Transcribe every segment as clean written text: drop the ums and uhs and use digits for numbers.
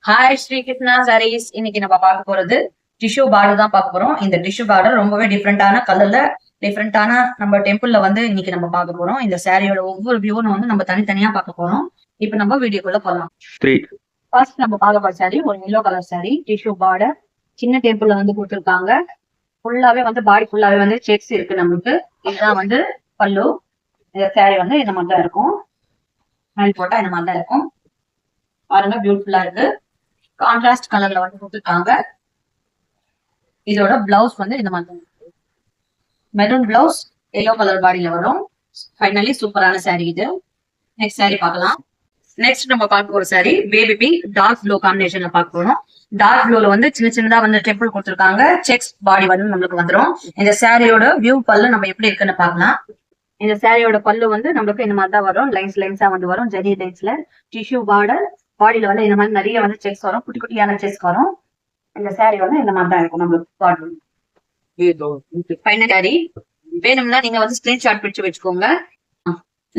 Hi Sri Krishna saris. இன்னைக்கு நம்ம பார்க்க போறது டிஷ்யூ பார்டர் தான் பார்க்க போறோம். இந்த டிஷ்யூ பார்டர் ரொம்பவே டிஃப்ரெண்டான கலர்ல டிஃப்ரெண்டான நம்ம டெம்பிள்ல வந்து இன்னைக்கு நம்ம பார்க்க போறோம். இந்த சாரியோட ஒவ்வொரு வியூவும் வந்து நம்ம தனித்தனியா பார்க்க போறோம். இப்போ நம்ம வீடியோக்குள்ள போகலாம். ஃபர்ஸ்ட் நம்ம பார்க்க போற சாரி ஒரு yellow colour sorry, tissue border, சின்ன டெம்பிள்ல வந்து கொடுத்துருக்காங்க. ஃபுல்லாவே வந்து பாடி ஃபுல்லாவே வந்து செக்ஸ் இருக்கு நம்மளுக்கு. இதுதான் வந்து பல்லு. இந்த சாரி வந்து இந்த மாதிரி தான் இருக்கும். மேல் போட்டா இந்த மாதிரி தான் இருக்கும். பாருங்க, பியூட்டிஃபுல்லா இருக்கு. கான்ட்ராஸ்ட் கலர்ல வந்து கொடுத்துருக்காங்க. இதோட பிளவுஸ் வந்து இந்த மாதிரி மெரூன் பிளவுஸ், எல்லோ கலர் பாடியில வரும். ஃபைனலி சூப்பரான சாரி இது. நெக்ஸ்ட் சாரி பார்க்கலாம். நெக்ஸ்ட் நம்ம பார்க்க போற sari baby pink dark blue காம்பினேஷன்ல பார்க்க போறோம். டார்க் ப்ளூல வந்து சின்ன சின்னதா வந்து டெம்பிள் கொடுத்துருக்காங்க. செக்ஸ் பாடி வந்து நம்மளுக்கு வந்துடும். இந்த சாரியோட வியூ பல்லு நம்ம எப்படி இருக்குன்னு பார்க்கலாம். இந்த சாரியோட பல்லு வந்து நம்மளுக்கு இந்த மாதிரி தான் வரும். லைன்ஸா வந்து வரும். ஜெரி லைன்ஸ்ல டிஷ்யூ பார்டர். பாடியில வந்து இந்த மாதிரி நிறைய வந்து செக்ஸ் வரும். குட்டி குட்டியான செக்ஸ் வரும். இந்த சாரி வந்து இந்த மாதிரி தான் இருக்கும் நம்மளுக்கு பார்டர். ஃபைனல் சாரி வேணும்னா நீங்க வந்து ஸ்கிரீன்ஷாட் பிடிச்சு வச்சுக்கோங்க.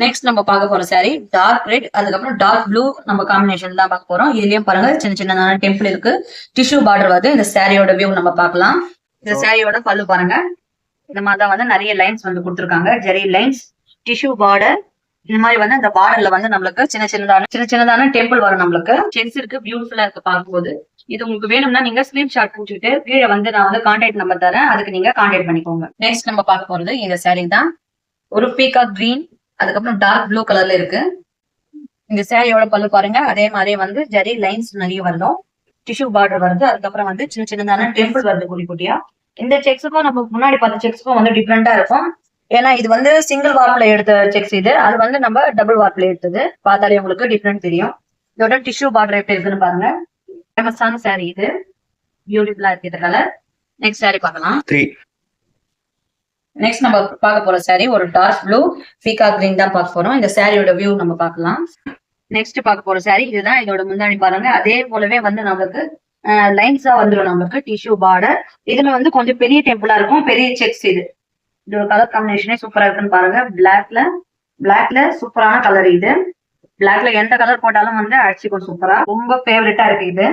நெக்ஸ்ட் நம்ம பார்க்க போற சாரி டார்க் ரெட், அதுக்கப்புறம் டார்க் ப்ளூ நம்ம காம்பினேஷன் தான் பார்க்க போறோம். இதுலயும் பாருங்க சின்ன சின்ன டெம்பிள் இருக்கு. டிஷ்யூ பார்டர் வந்து இந்த சாரியோட வியூ நம்ம பார்க்கலாம். இந்த சாரியோட பல்லு பாருங்க, இந்த மாதிரி தான் வந்து நிறைய லைன்ஸ் வந்து கொடுத்துருக்காங்க. ஜெரி லைன்ஸ், டிஷ்யூ பார்டர். இந்த மாதிரி வந்து இந்த பார்டர்ல வந்து நம்மளுக்கு சின்ன சின்னதான டெம்பிள் வரும். நம்மளுக்கு செக்ஸ் இருக்கு. பியூட்டிஃபுல்லா இருக்கு பார்க்கும்போது. இது உங்களுக்கு வேணும்னா நீங்க ஸ்கிரீன்ஷாட் பிடிச்சிட்டு கீழே வந்து நான் வந்து கான்டாக்ட் நம்பர் தரேன், அதுக்கு நீங்க கான்டாக்ட் பண்ணிக்கோங்க. நெக்ஸ்ட் நம்ம பார்க்க போறது இந்த சாரி தான். ஒரு பீகாக் கிரீன், அதுக்கப்புறம் டார்க் ப்ளூ கலர்ல இருக்கு. இந்த சாரியோட பல்லு பாருங்க, அதே மாதிரி வந்து ஜெரி லைன்ஸ் நிறைய வரணும். டிஷ்யூ பார்டர் வருது. அதுக்கப்புறம் வந்து சின்ன சின்னதான டெம்பிள் வருது குட்டி குட்டியா. இந்த செக்ஸுக்கும் நம்ம முன்னாடி பார்த்த செக்ஸுக்கும் வந்து டிஃப்ரெண்டா இருக்கும். ஏன்னா இது வந்து சிங்கிள் வார்ப்ல எடுத்த செக்ஸ், இது அது வந்து நம்ம டபுள் வார்ப்ல எடுத்தது. பார்த்தாலே உங்களுக்கு டிஃப்ரெண்ட் தெரியும். இதோட டிஷ்யூ பார்டர் எப்படி இருக்குன்னு பாருங்க. ஃபேமஸான சாரி இது. பியூட்டிஃபுல்லா இருக்கு இந்த கலர். நெக்ஸ்ட் சாரி பார்க்கலாம். நெக்ஸ்ட் நம்ம பார்க்க போற சாரி ஒரு டார்க் ப்ளூ பீகாக் கிரீன் தான் பார்க்க போறோம். இந்த சாரியோட வியூ நம்ம பார்க்கலாம். நெக்ஸ்ட் பார்க்க போற சாரி இதுதான். இதோட முந்தாணி பாருங்க, அதே போலவே வந்து நம்மளுக்கு லைன்ஸா வந்துடும். நம்மளுக்கு டிஷ்யூ பார்டர். இதுல வந்து கொஞ்சம் பெரிய டெம்பிளா இருக்கும், பெரிய செக்ஸ். இதோட கலர் காம்பினேஷனே சூப்பரா இருக்குன்னு பாருங்க. பிளாக்ல சூப்பரான கலர் இது. பிளாக்ல எந்த கலர் போட்டாலும் வந்து அடிச்சுக்கும் சூப்பரா. ரொம்ப ஃபேவரட்டா இருக்கு இது.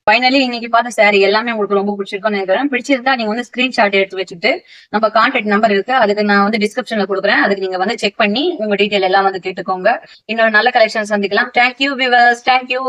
ஃபைனலி இன்னைக்கு பார்த்த சாரி எல்லாமே உங்களுக்கு ரொம்ப பிடிச்சிருக்கும்னு நினைக்கிறேன். பிடிச்சிருந்தா நீங்க வந்து ஸ்கிரீன்ஷாட் எடுத்து வச்சுட்டு நம்ம கான்டாக்ட் நம்பர் இருக்கு, அதுக்கு நான் வந்து டிஸ்கிரிப்ஷன்ல கொடுக்குறேன். அதுக்கு நீங்க வந்து செக் பண்ணி உங்க டீடைல் எல்லாம் வந்து கேட்டுக்கோங்க. இன்னொரு நல்ல கலெக்ஷன் சந்திக்கலாம். Thank you viewers. தேங்க்யூ.